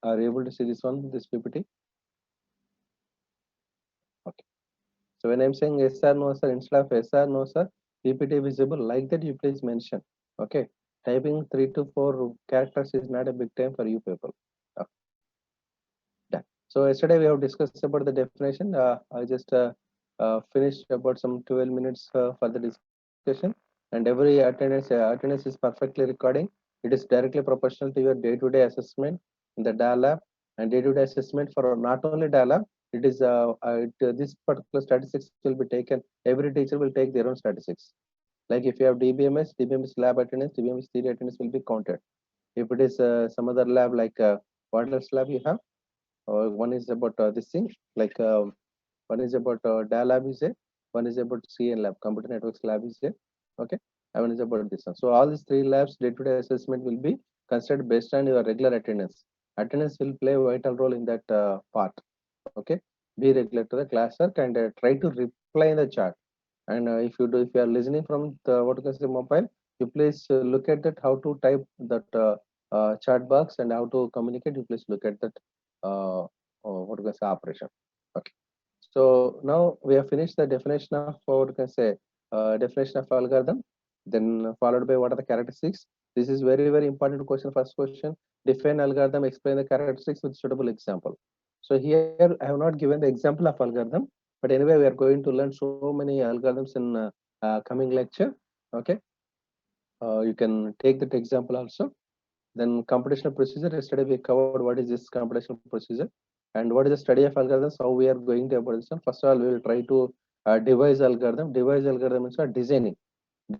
Are you able to see this one, this PPT? Okay. So when I'm saying yes sir, no sir, instead of yes sir, no sir, PPT visible, like that you please mention. Okay. Typing 3 to 4 characters is not a big time for you people. Okay. Done. So yesterday we have discussed about the definition. I just finished about some 12 minutes for the discussion, and every attendance is perfectly recording. It is directly proportional to your day-to-day assessment in the DALAB, and day-to-day assessment for not only DALAB. It is this particular statistics will be taken. Every teacher will take their own statistics. Like if you have DBMS lab attendance, DBMS theory attendance will be counted. If it is some other lab like what else lab you have? One is about this thing, like one is about DA lab is there, one is about CN lab, computer networks lab is there, okay, and one is about this one. So all these three labs day-to-day assessment will be considered based on your regular attendance. Attendance will play a vital role in that part, okay. Be regular to the class work and try to reply in the chat. And if you are listening from the what you can say mobile, you please look at that how to type that chat box and how to communicate. You please look at that what you can say operation. Okay. So now we have finished the definition of what you can say definition of algorithm. Then followed by what are the characteristics. This is very important question. First question: define algorithm. Explain the characteristics with suitable example. So here I have not given the example of algorithm, but anyway we are going to learn so many algorithms in coming lecture. Okay, you can take that example also. Then computational procedure. Yesterday we covered what is this computational procedure and what is the study of algorithms. How we are going to about this one. First of all, we will try to devise algorithm. Devise algorithm is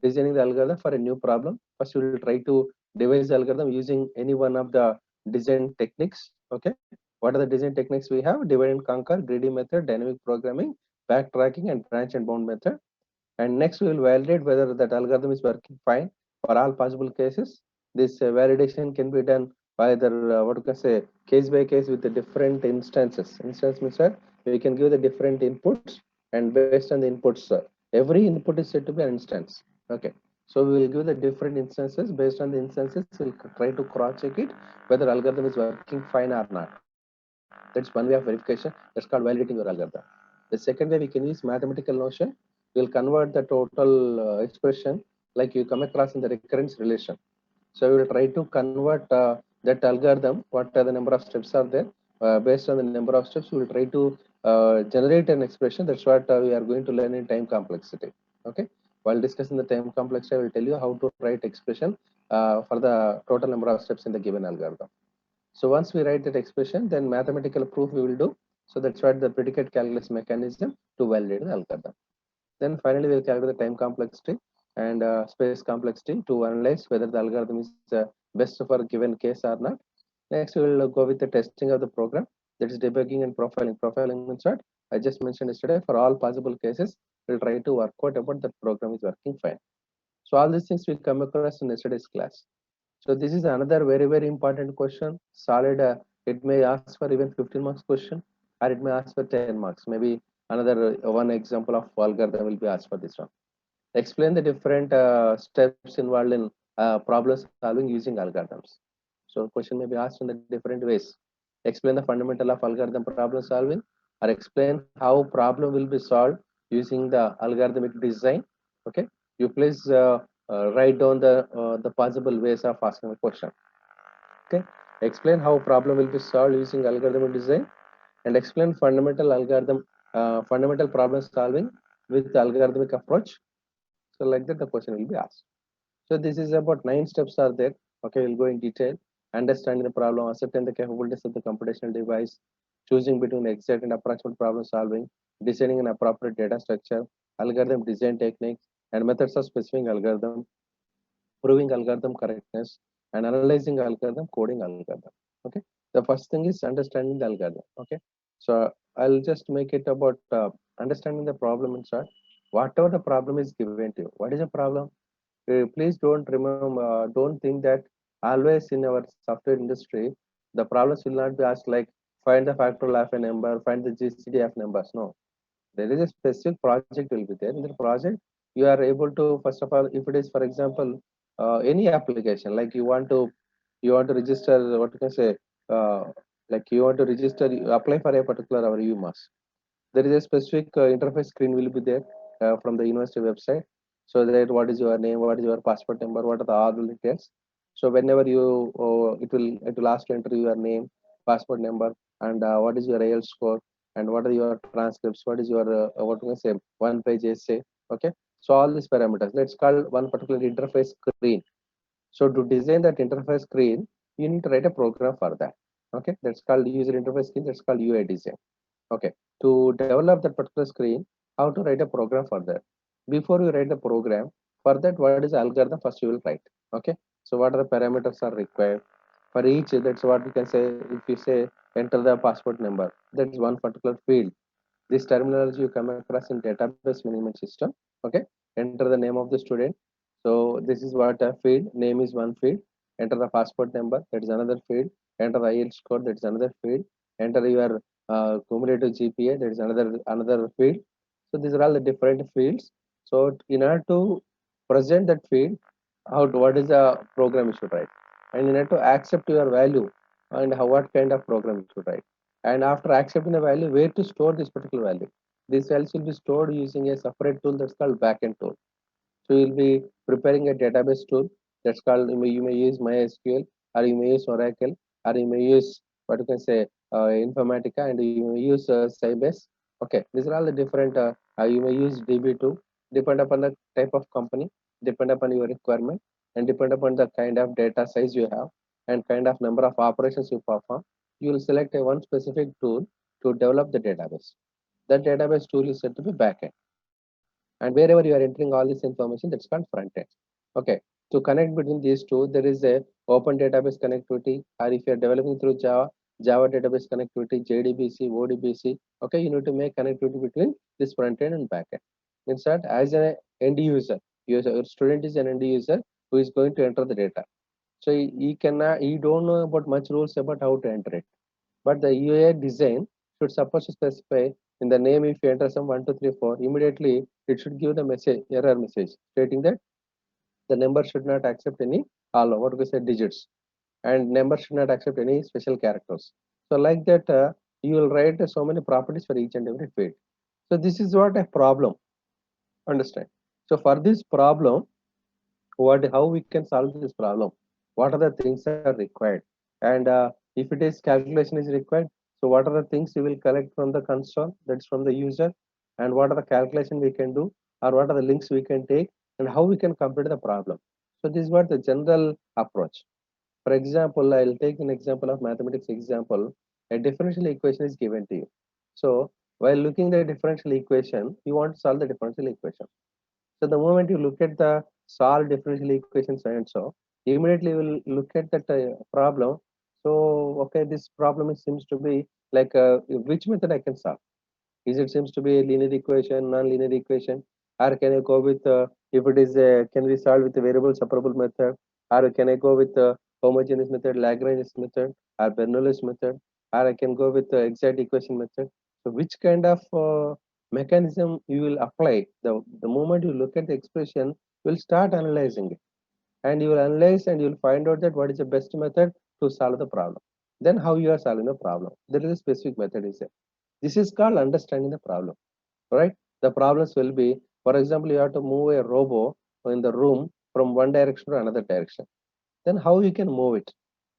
designing the algorithm for a new problem. First, we will try to devise the algorithm using any one of the design techniques. Okay, what are the design techniques we have? Divide and conquer, greedy method, dynamic programming, backtracking, and branch and bound method. And next, we will validate whether that algorithm is working fine for all possible cases. This validation can be done by either what you can say case by case with the different instances. Instance means that we can give the different inputs, and based on the inputs, every input is said to be an instance. Okay. So we will give the different instances. Based on the instances, we'll try to cross check it whether algorithm is working fine or not. That's one way of verification. That's called validating your algorithm. The second way we can use mathematical notion. We'll convert the total expression like you come across in the recurrence relation. So we will try to convert that algorithm. What are the number of steps are there? Based on the number of steps, we will try to generate an expression. That's what we are going to learn in time complexity. Okay. While discussing the time complexity, I will tell you how to write expression for the total number of steps in the given algorithm. So once we write that expression, then mathematical proof we will do. So that's what the predicate calculus mechanism to validate the algorithm. Then finally, we'll calculate the time complexity and space complexity to analyze whether the algorithm is best for a given case or not. Next, we will go with the testing of the program. That is debugging and profiling. Profiling means what? I just mentioned yesterday. For all possible cases, we'll try to work out about that program is working fine. So all these things will come across in yesterday's class. So this is another very important question. Solid. It may ask for even 15 marks question, or it may ask for 10 marks. Maybe another one example of algorithm will be asked for this one. Explain the different steps involved in problem solving using algorithms. So question may be asked in the different ways. Explain the fundamental of algorithm problem solving, or explain how problem will be solved using the algorithmic design. Okay, you please write down the possible ways of asking a question. Okay, explain how problem will be solved using algorithmic design, and explain fundamental problem solving with algorithmic approach. So like that, the question will be asked. So this is about 9 steps are there. Okay, we'll go in detail. Understanding the problem, accepting the capabilities of the computational device, choosing between exact and approximate problem solving, designing an appropriate data structure, algorithm design techniques, and methods of specifying algorithm, proving algorithm correctness, and analyzing algorithm, coding algorithm. Okay, the first thing is understanding the algorithm. Okay, so I'll just make it about understanding the problem in short. Whatever the problem is given to you, what is the problem? Please don't remember, don't think that always in our software industry, the problems will not be asked like find the factorial of a number, find the GCD of numbers. No, there is a specific project will be there. In the project, you are able to first of all, if it is for example any application like you want to register what you can say Like you want to register, you apply for a particular our UMass. There is a specific interface screen will be there from the university website. So that what is your name, what is your passport number, what are the all the details. So whenever you it will ask to enter your name, passport number, and what is your IELTS score, and what are your transcripts, what is your what can I say, one page essay. Okay, so all these parameters. Let's call one particular interface screen. So to design that interface screen, you need to write a program for that. Okay, that's called user interface screen. That's called UI design. Okay, to develop that particular screen, how to write a program for that. Before you write the program, for that, what is the algorithm? First, you will write. Okay, so what are the parameters are required for each? That's what you can say. If you say enter the passport number, that is one particular field. This terminology you come across in database management system. Okay, enter the name of the student. So this is what a field name is one field. Enter the passport number, that is another field. Enter the IELTS score, that is another field. Enter your cumulative GPA, that is another field. So these are all the different fields. So in order to present that field, what is the program you should write, and in order to accept your value, and what kind of program you should write, and after accepting the value, where to store this particular value. These values will be stored using a separate tool that's called backend tool. So you'll be preparing a database tool that's called, you may use MySQL, or you may use Oracle, or you may use what you can say Informatica, and you may use Sybase. Okay, these are all the different. You may use DB2. Depend upon the type of company, depend upon your requirement, and depend upon the kind of data size you have, and kind of number of operations you perform. You will select a one specific tool to develop the database. That database tool is said to be backend, and wherever you are entering all this information, that's called front end. Okay, to connect between these two, there is a open database connectivity, or if you are developing through Java database connectivity, JDBC, ODBC. Okay, you need to make connectivity between this front end and back end. Means that as an end user, your student is an end user who is going to enter the data. So he don't know about much rules about how to enter it. But the UI design should suppose to specify in the name, if you enter some 1 2 3 4, immediately it should give the message, error message, stating that the number should not accept any all what we say digits, and number should not accept any special characters. So like that, you will write so many properties for each and every field. So this is what a problem. Understand? So for this problem, how we can solve this problem? What are the things are required? And if it is calculation is required, so what are the things you will collect from the console, that's from the user, and what are the calculation we can do, or what are the links we can take, and how we can complete the problem. So this is what the general approach. For example, I'll take an example of mathematics example. A differential equation is given to you. So while looking the differential equation, you want to solve the differential equation. So the moment you look at the solve differential equations and so, immediately you will look at that problem. So okay, this problem seems to be like which method I can solve. Is it seems to be a linear equation, non-linear equation, or can I go with if it is can we solve with the variable separable method, or can I go with homogeneous method, Lagrange's method, or Bernoulli's method, or I can go with the exact equation method. So which kind of mechanism you will apply? The moment you look at the expression, you will start analyzing it, and you will analyze and you will find out that what is the best method to solve the problem. Then how you are solving the problem? There is a specific method is there. This is called understanding the problem, right? The problems will be, for example, you have to move a robo in the room from one direction to another direction. Then how you can move it?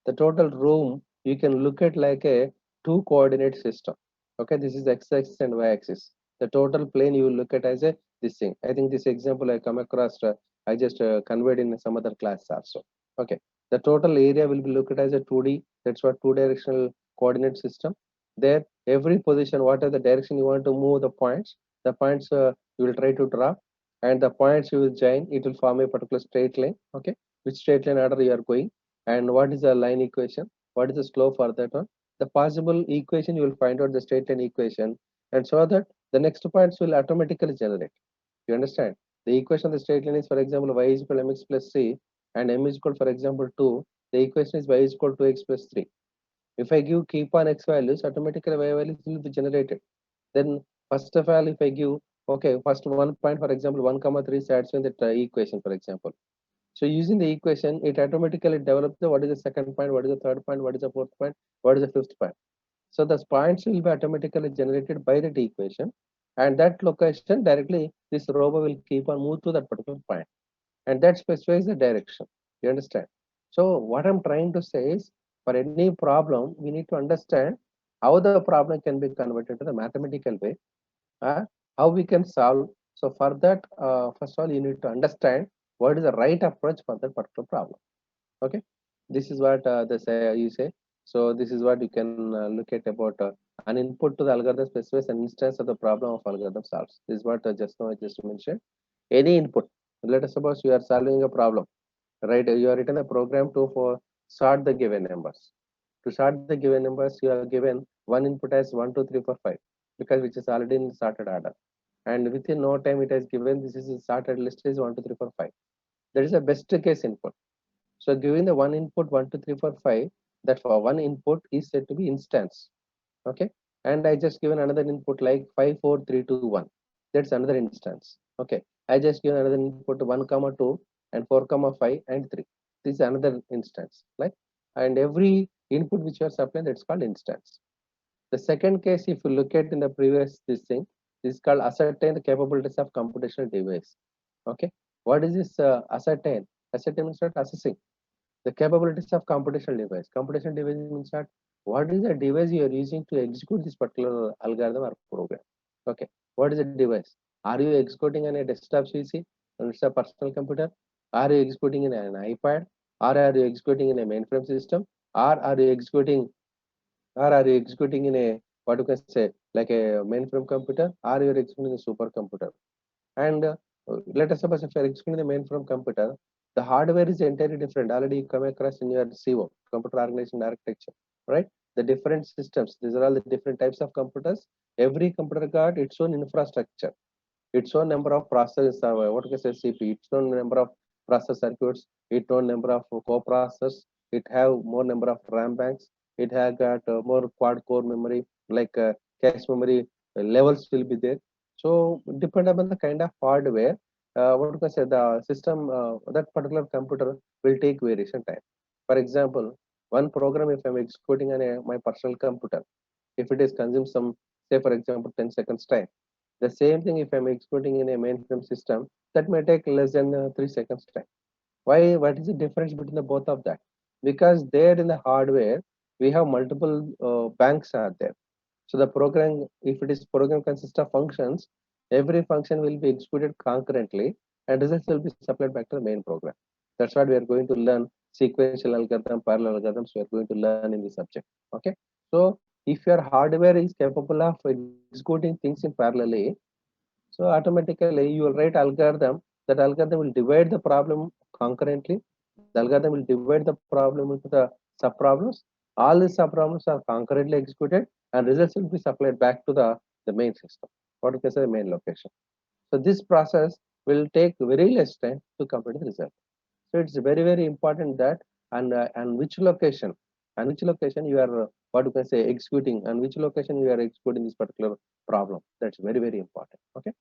The total room you can look at like a two coordinate system. Okay, this is x-axis and y-axis. The total plane you will look at as a this thing. I think this example I come across, I just conveyed in some other class also. Okay, the total area will be looked at as a 2D. That's what two directional coordinate system. There, every position, what are the direction you want to move the points you will try to draw, and the points you will join, it will form a particular straight line. Okay, which straight line order you are going, and what is the line equation, what is the slope for that one, the possible equation you will find out the straight line equation, and so that the next points will automatically generate. You understand? The equation of the straight line is, for example, y is equal to mx plus c, and m is equal, for example, 2. The equation is y is equal to x plus 3. If I give keep on x values, automatically y values will be generated. Then first of all, if I give, okay, first one point, for example, 1 comma 3 satisfies that equation, for example. So using the equation, it automatically develops the what is the second point, what is the third point, what is the fourth point, what is the fifth point. So the points will be automatically generated by that equation, and that location directly this rover will keep on move to that particular point, and that specifies the direction. You understand? So what I'm trying to say is, for any problem, we need to understand how the problem can be converted to the mathematical way, uh, how we can solve. So for that, first of all, you need to understand what is the right approach for that particular problem. Okay, this is what you say. So this is what you can look at about an input to the algorithm specifies an instance of the problem of algorithm solves. This is what just now I just mentioned. Any input. Let us suppose you are solving a problem, right? You are written a program to for sort the given numbers. To sort the given numbers, you are given one input as 1, 2, 3, 4, 5, because which is already in sorted order. And within no time, it has given this is a sorted list is 1, 2, 3, 4, 5. That is a best case input. So giving the one input 1, 2, 3, 4, 5, that for one input is said to be instance. Okay. And I just given another input like 5, 4, 3, 2, 1. That's another instance. Okay. I just given another input 1 comma 2 and 4 comma 5 and 3. This is another instance. Like, and every input which you are supplying, that's called instance. The second case, if you look at in the previous this thing, this is called ascertain the capabilities of computational device. Okay. What is this ascertain? Ascertain means what? Assessing the capabilities of computational device. Computational device means that what is the device you are using to execute this particular algorithm or program. Okay. What is the device? Are you executing on a desktop PC? And it's a personal computer? Are you executing in an iPad? Or are you executing in a mainframe system? Or are you executing in a what you can say like a mainframe computer? Or you are executing in a supercomputer? And let us suppose if you're executing the mainframe computer, the hardware is entirely different. Already you come across in your CO, computer organization architecture, right? The different systems. These are all the different types of computers. Every computer got its own infrastructure, its own number of processors, what can I say, CPU, its own number of process circuits, its own number of co-processors. It have more number of RAM banks. It has got more quad core memory, like cache memory levels will be there. So depend upon the kind of hardware, what can I say, the system, that particular computer will take variation time. For example, one program if I'm executing on my personal computer, if it is consumed some, say for example, 10 seconds time, the same thing if I'm executing in a mainframe system, that may take less than 3 seconds time. Why? What is the difference between the both of that? Because there in the hardware, we have multiple banks are there. So the program, if it is program consists of functions, every function will be executed concurrently and results will be supplied back to the main program. That's what we are going to learn sequential algorithm, parallel algorithms we are going to learn in this subject. Okay. So if your hardware is capable of executing things in parallelly, so automatically you will write algorithm. That algorithm will divide the problem concurrently. The algorithm will divide the problem into the subproblems. All these subproblems are concurrently executed, and results will be supplied back to the main system, what you can say the main location. So this process will take very less time to complete the result. So it's very very important that and which location you are what you can say executing, and which location you are executing this particular problem. That's very very important. Okay.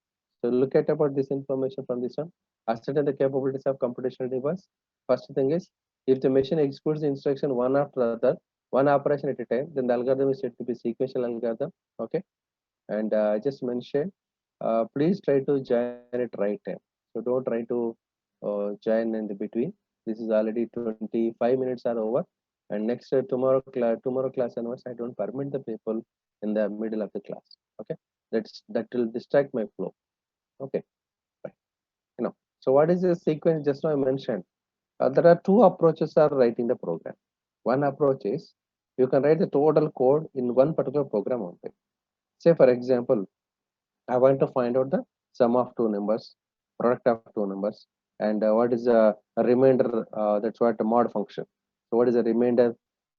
So look at about this information from this one. Ascertain the capabilities of computational device. First thing is, if the machine executes the instruction one after the other, one operation at a time, then the algorithm is said to be sequential algorithm. Okay. And I just mentioned, please try to join at right time. So don't try to join in the between. This is already 25 minutes are over, and next tomorrow class onwards, I don't permit the people in the middle of the class. Okay, that will distract my flow. Okay, fine. You know. So what is the sequence? Just now I mentioned. There are two approaches of writing the program. One approach is you can write the total code in one particular program only. Say for example, I want to find out the sum of two numbers, product of two numbers, and what is a remainder? That's what a mod function. So what is the remainder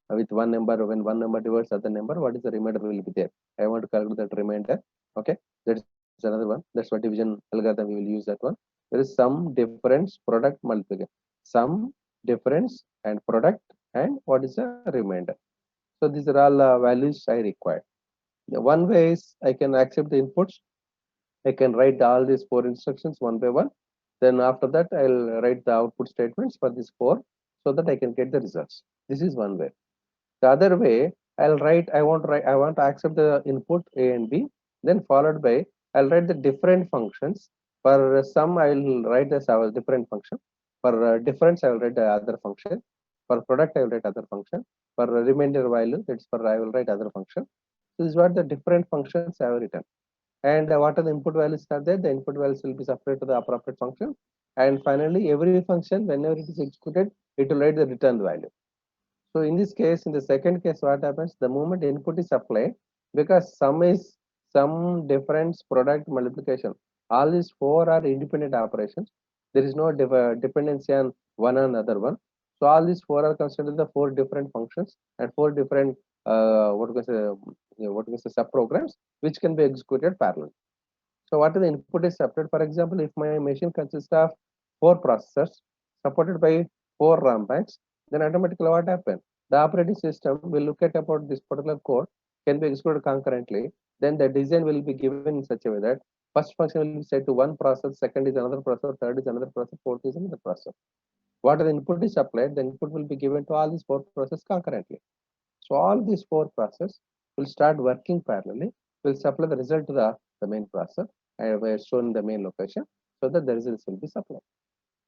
with one number? When one number divides other number, what is the remainder will be there? I want to calculate that remainder. Okay, that's another one. That's what division algorithm we will use that one. There is some difference product multiplication, some difference and product, and what is the remainder? So these are all values I require. The one way is I can accept the inputs. I can write all these four instructions one by one. Then after that, I'll write the output statements for this four so that I can get the results. This is one way. The other way, I want to accept the input A and B, then followed by, I'll write the different functions. For some, I'll write this as different function. For difference, I will write the other function. For product, I will write other function. For remainder value, that's for I will write other function. This is what the different functions I have written. And what are the input values are there? The input values will be separated to the appropriate function. And finally, every function, whenever it is executed, it will write the return value. So in this case, in the second case, what happens? The moment input is applied, because sum is sum, difference, product, multiplication. All these four are independent operations. There is no dependency on one another one. So all these four are considered the four different functions and four different what we say sub programs which can be executed parallel. So what is the input is separate? For example, if my machine consists of four processors supported by four RAM banks, then automatically what happens? The operating system will look at about this particular code can be executed concurrently. Then the design will be given in such a way that first function will be set to one process, second is another process, third is another process, fourth is another process. What the input is applied, the input will be given to all these four processes concurrently. So all these four processes will start working parallelly, will supply the result to the main process and we are shown in the main location so that the results will be supplied.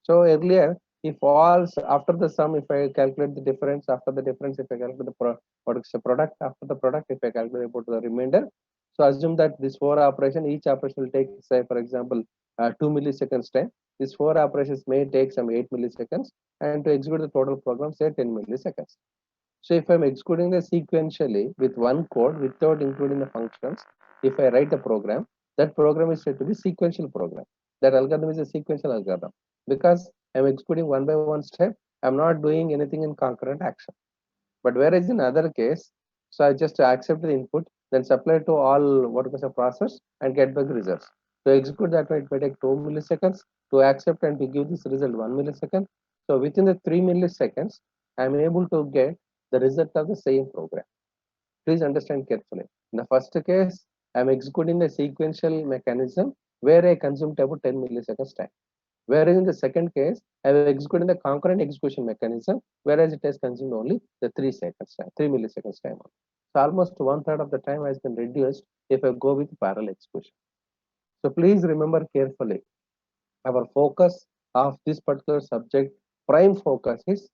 So earlier, if all after the sum, if I calculate the difference, after the difference, if I calculate the what is the product, after the product, if I calculate about the remainder, so assume that this four operation, each operation will take, say, for example, 2 milliseconds time. These four operations may take some 8 milliseconds, and to execute the total program, say 10 milliseconds. So if I'm executing the sequentially with one code without including the functions, if I write a program, that program is said to be sequential program. That algorithm is a sequential algorithm because I'm executing one by one step. I'm not doing anything in concurrent action. But whereas in other case, so I just accept the input, then supply to all what was a process and get back the results. To execute that way, it may take 2 milliseconds. To accept and to give this result 1 millisecond. So within the 3 milliseconds, I'm able to get the result of the same program. Please understand carefully. In the first case, I'm executing the sequential mechanism where I consumed about 10 milliseconds time. Whereas in the second case, I have executed the concurrent execution mechanism, whereas it has consumed only the 3 seconds time, 3 milliseconds time. So almost one third of the time has been reduced if I go with parallel execution. So please remember carefully, our focus of this particular subject, prime focus is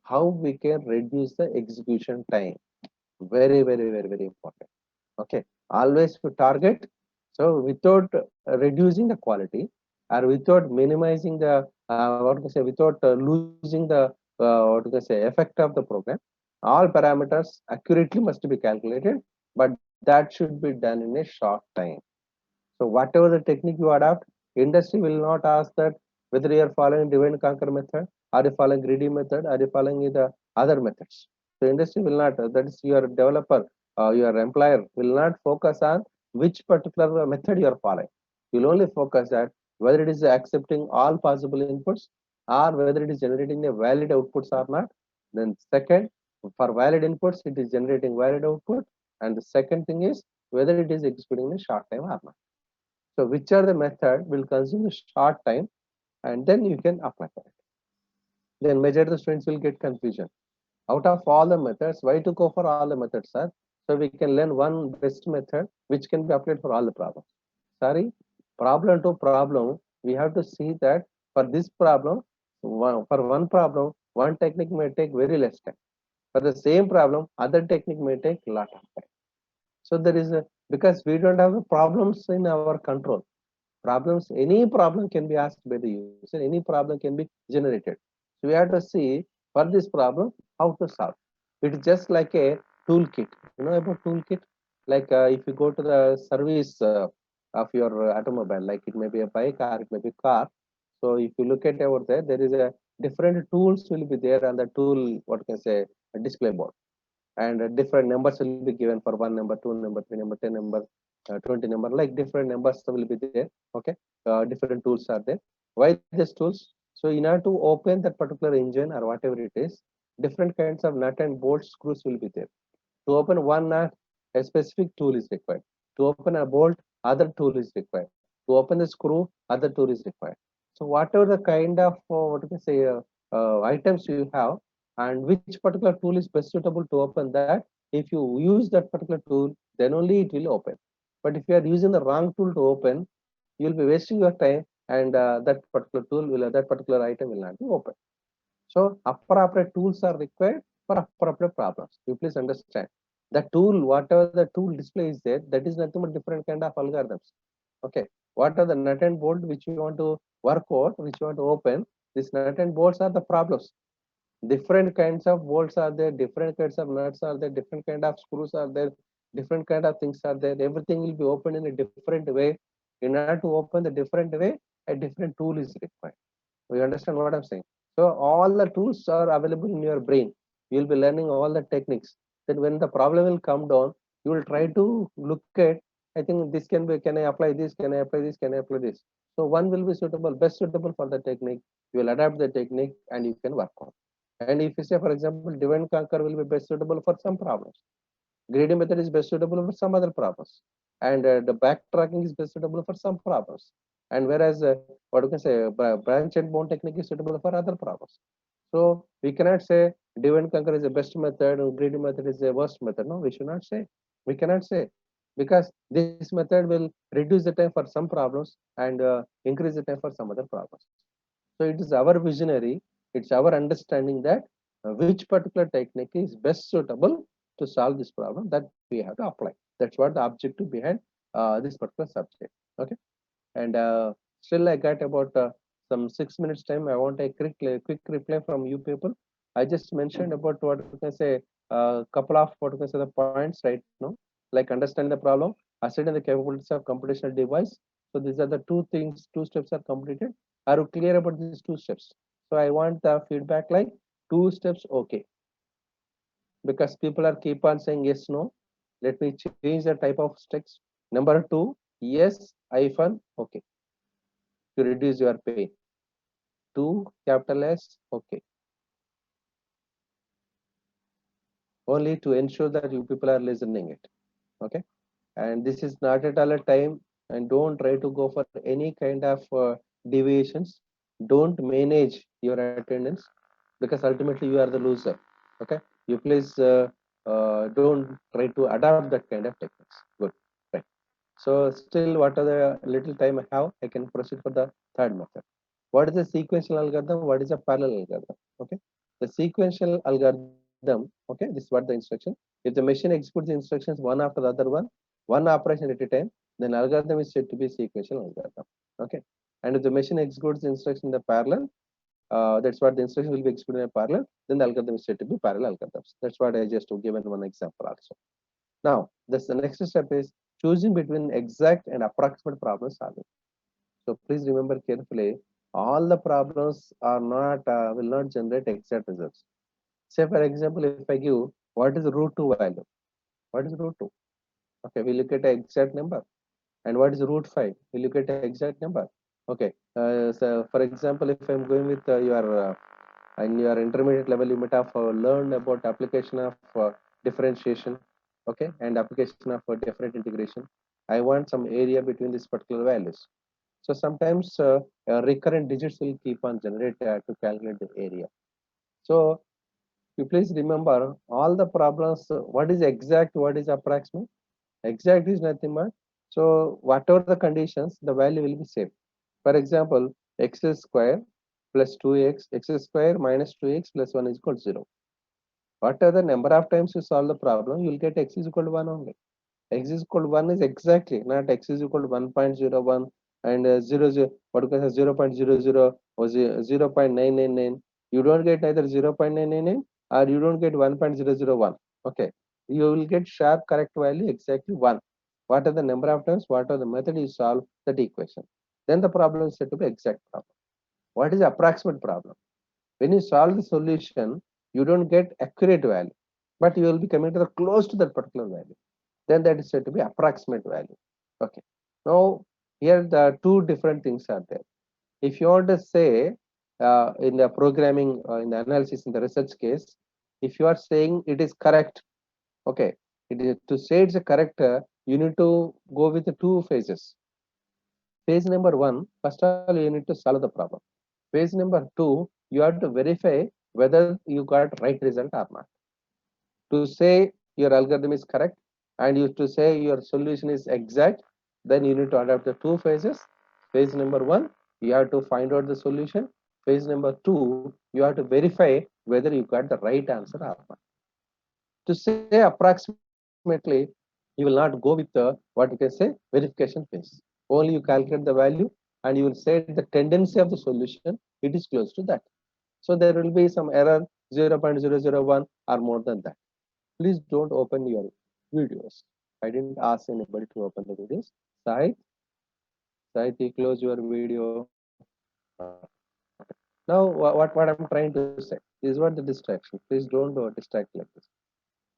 how we can reduce the execution time. Very, very, very, very important. Okay, always to target. So without reducing the quality or without minimizing the what to say, without losing the what to say effect of the program, all parameters accurately must be calculated, but that should be done in a short time. So whatever the technique you adopt, industry will not ask that whether you are following divide and conquer method, are you following greedy method, are you following the other methods. So industry will not, that is your developer, your employer will not focus on which particular method you are following. You will only focus at whether it is accepting all possible inputs or whether it is generating the valid outputs or not. Then second, for valid inputs, it is generating valid output. And the second thing is whether it is executing in short time or not. So which are the method will consume a short time and then you can apply for it. Then majority of the students will get confusion. Out of all the methods, why to go for all the methods, sir? So we can learn one best method which can be applied for all the problems. Sorry, problem to problem, we have to see that for this problem, for one problem, one technique may take very less time. For the same problem, other technique may take a lot of time. So there is a, because we don't have the problems in our control. Problems, any problem can be asked by the user, any problem can be generated. So we have to see for this problem how to solve. It is just like a toolkit. You know about toolkit? Like if you go to the service of your automobile, like it may be a bike or it may be car. So if you look at over there, there is a different tools will be there on the tool, what can I say, a display board. And different numbers will be given for one number, two number, three number, 10 number, 20 number, like different numbers will be there. Okay, different tools are there. Why these tools? So in order to open that particular engine or whatever it is, different kinds of nut and bolt screws will be there. To open one nut, a specific tool is required. To open a bolt, other tool is required. To open the screw, other tool is required. So whatever the kind of what you can say items you have, and which particular tool is best suitable to open that, if you use that particular tool, then only it will open. But if you are using the wrong tool to open, you will be wasting your time, and that particular tool will that particular item will not be open. So appropriate tools are required for appropriate problems. You please understand. The tool, whatever the tool display is there, that is nothing but different kind of algorithms. Okay. What are the nut and bolt which you want to work out, which you want to open? These nut and bolts are the problems. Different kinds of bolts are there, different kinds of nuts are there, different kind of screws are there, different kind of things are there. Everything will be opened in a different way. In order to open the different way, a different tool is required. You understand what I'm saying? So all the tools are available in your brain. You'll be learning all the techniques. Then when the problem will come down, you will try to look at, I think this can be, can I apply this? Can I apply this? Can I apply this? So one will be suitable, best suitable for the technique. You will adapt the technique and you can work on. And if you say, for example, divide and conquer will be best suitable for some problems. Greedy method is best suitable for some other problems, and the backtracking is best suitable for some problems. And whereas what you can say, branch and bone technique is suitable for other problems. So we cannot say divide and conquer is the best method or greedy method is the worst method. No, we should not say. We cannot say, because this method will reduce the time for some problems and increase the time for some other problems. So it is our visionary, it's our understanding that which particular technique is best suitable to solve this problem that we have to apply. That's what the objective behind this particular subject. Okay, and still I got about some 6 minutes time. I want a quick reply from you people. I just mentioned about what you can say, a couple of what you can say the points right now, like understand the problem, ascertain the capabilities of computational device. So these are the two things, two steps are completed. Are you clear about these two steps? So I want the feedback like two steps, okay, because people are keep on saying yes, no. Let me change the type of text. Number two, yes, hyphen, okay, to reduce your pain. Two, capital S, okay, only to ensure that you people are listening it. Okay, and this is not at all a time, and don't try to go for any kind of deviations. Don't manage your attendance, because ultimately you are the loser. Okay, you please don't try to adopt that kind of techniques. Good, right. So still, what are the little time I have, I can proceed for the third method. What is a sequential algorithm? What is a parallel algorithm? Okay, the sequential algorithm. Okay, this is what the instruction. If the machine executes the instructions one after the other one operation at a time, then algorithm is said to be sequential algorithm. Okay, and if the machine executes the instruction in the parallel, that's what the instruction will be executed in a parallel. Then the algorithm is said to be parallel algorithms. That's what I just given one example also. Now, this the next step is choosing between exact and approximate problem solving. So please remember carefully, all the problems are not will not generate exact results. Say for example, if I give what is root 2 value? What is root 2? Okay, we look at the exact number. And what is root 5? We look at the exact number. Okay, so for example, if I'm going with your in your intermediate level, you might have learned about application of differentiation, okay, and application of different integration. I want some area between these particular values. So sometimes recurrent digits will keep on generate to calculate the area. So you please remember all the problems. What is exact? What is approximate? Exact is nothing but, so whatever the conditions, the value will be same. For example, x square plus 2x, x square minus 2x plus 1 is equal to 0. What are the number of times you solve the problem, you will get x is equal to 1 only. X is equal to 1 is exactly, not x is equal to 1.01 and 0, what you can say 0.00 or 0.999. You don't get either 0.999 or you don't get 1.001. Okay, you will get sharp correct value exactly 1. What are the number of times, what are the method you solve that equation, then the problem is said to be exact problem. What is approximate problem? When you solve the solution, you don't get accurate value, but you will be coming to the close to that particular value, then that is said to be approximate value. Okay, now here the two different things are there. If you want to say in the programming in the analysis in the research case, if you are saying it is correct, okay, it is to say it's a correct, you need to go with the two phases. Phase number one, first of all, you need to solve the problem. Phase number two, you have to verify whether you got right result or not. To say your algorithm is correct and you to say your solution is exact, then you need to adapt the two phases. Phase number one, you have to find out the solution. Phase number two, you have to verify whether you got the right answer or not. To say approximately, you will not go with the what you can say verification phase. Only you calculate the value and you will say the tendency of the solution, it is close to that. So there will be some error 0.001 or more than that. Please don't open your videos. I didn't ask anybody to open the videos. Sai, you close your video. Now, what I'm trying to say is what the distraction. Please don't distract like this.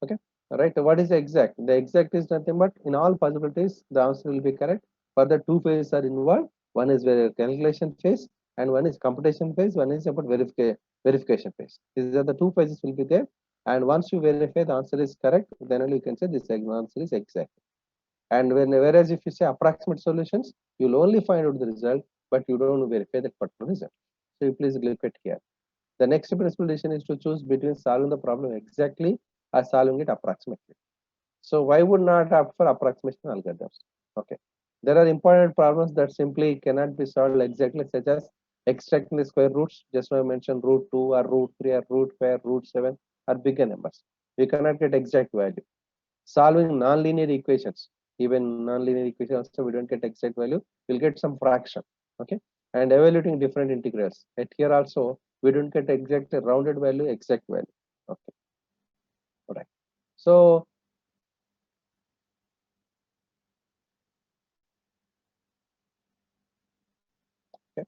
Okay, right? What is the exact? The exact is nothing but in all possibilities, the answer will be correct. Further, two phases are involved. One is calculation phase, and one is computation phase. One is about verification phase. These are the two phases will be there. And once you verify the answer is correct, then only you can say this answer is exact. And whereas if you say approximate solutions, you'll only find out the result, but you don't verify that particular result. So you please look at here. The next principal decision is to choose between solving the problem exactly or solving it approximately. So why would not opt for approximation algorithms? Okay. There are important problems that simply cannot be solved exactly, such as extracting the square roots. Just now I mentioned root 2 or root 3 or root 5, root 7 are bigger numbers. We cannot get exact value. Solving nonlinear equations, even nonlinear equations also we don't get exact value, we'll get some fraction. Okay, and evaluating different integrals, at here also we don't get exact rounded value, exact value. Okay, all right. So okay,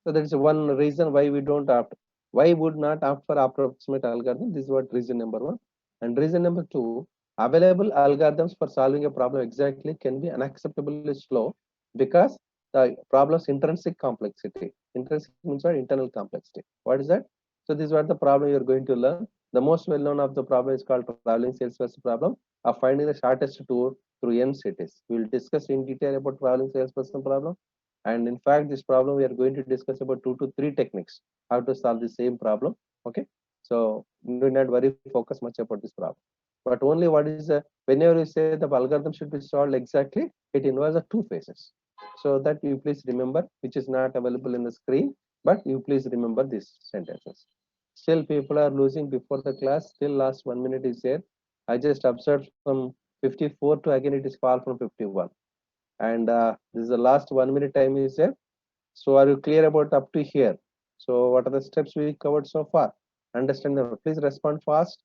so that is one reason why we don't opt, why would not opt for approximate algorithm. This is what reason number one. And reason number two, available algorithms for solving a problem exactly can be unacceptably slow because the problem's intrinsic complexity. Intrinsic means what? Internal complexity. What is that? So this is what the problem you're going to learn. The most well known of the problem is called traveling salesperson problem of finding the shortest tour through n cities. We will discuss in detail about traveling salesperson problem. And in fact, this problem we are going to discuss about 2 to 3 techniques how to solve the same problem. Okay, so do not worry, focus much about this problem. But only what is whenever you say the algorithm should be solved exactly, it involves the two phases. So that you please remember, which is not available in the screen, but you please remember these sentences. Still, people are losing before the class. Still, last 1 minute is there. I just observed from 54 to again it is fall from 51. And this is the last 1 minute time is there. So are you clear about up to here? So what are the steps we covered so far? Understand them. Please respond fast.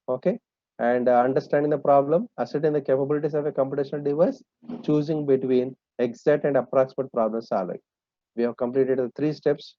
Okay. And understanding the problem, ascertain the capabilities of a computational device, choosing between exact and approximate problem solving. We have completed the 3 steps.